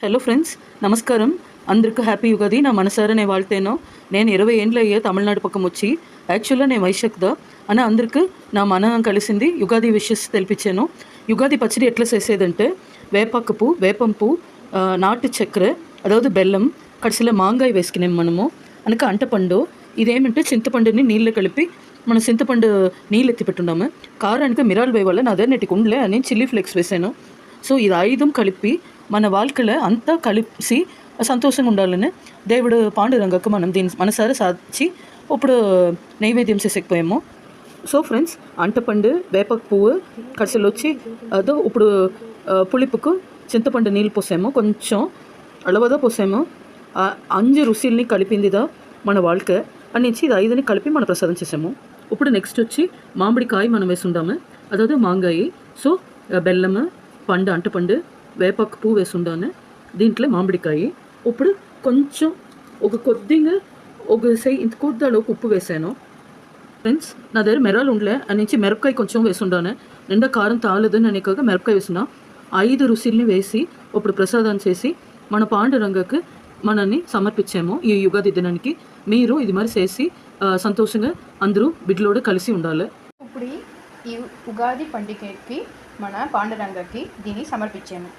Hello friends, నమస్కారం. అందరికి happy Ugadi. నా మనసారా నేను వాళ్తేనో నేను 20 ఏండ్లు అయ్యే తమిళనాడు పక్కం వచ్చి యాక్చువల్గా నేను వైశాఖదా అని అందరికి నా మన కలిసింది యుగాది విషెస్ తెలిపించాను. యుగాది పచ్చడి ఎట్లా చేసేదంటే వేపాకు వేపంపు నాటు చక్కెర అதாவது బెల్లం కడిసిలో మాంగాయ వేసుకునేము మనము అనక అంటపండు. ఇదేమంటే చింతపండుని నీళ్ళు కలిపి మనం చింతపండు నీళ్ళు ఎత్తి పెట్టున్నాము. కారానికి మిరాలు వేయ వల్ల నా దగ్గర నెట్టి ఉండలే అని చిల్లీ ఫ్లేక్స్ వేసాను. సో ఇది 5 కలిపి మన வாழ்க்கைలో అంతా కలిసి సంతోషంగా ఉండాలని దేవుడు పాండురంగకు మనం దీన్ని మనసారా సాధించి ఇప్పుడు నైవేద్యం చేసేకపోయాము. సో ఫ్రెండ్స్, అంటపండు వేపకు పువ్వు కడిసలు వచ్చి అదో ఇప్పుడు పులిపుకు చింతపండు నీళ్ళు పోసాము, కొంచెం అలవదా పోసాము. 5 రుసుల్ని కలిపిందిదా మన వాళ్ళకి అన్నించి ఇది 5ని కలిపి మనం ప్రసాదం చేసాము. ఇప్పుడు నెక్స్ట్ వచ్చి మామిడికాయ మనం వేసి ఉండాము, అதாவது మాంగాయి. సో బెల్లము పండు అంటపండు వేపాకు పువ్వు వేసి ఉండాను, దీంట్లో మామిడికాయ. ఇప్పుడు కొంచెం ఒక కొద్దిగా ఒక సై ఇంత కొద్దిలోకి ఉప్పు వేసాను. ఫ్రెండ్స్, నా దగ్గర మెరాలు ఉండలే అన్నించి మిరపకాయ కొంచెం వేసి ఉండాను. నిండా కారం తాగలేదు నేను ఎక్కువగా మిరపకాయ వేసిన 5 రుసుల్ని వేసి ఇప్పుడు ప్రసాదం చేసి మన పాండురంగకు మనల్ని సమర్పించాము ఈ యుగాది దినానికి. మీరు ఇది మరి చేసి సంతోషంగా అందరూ బిడ్డలోడు కలిసి ఉండాలి. ఇప్పుడు ఈ ఉగాది పండుగకి మన పాండురంగకి దీన్ని సమర్పించాము.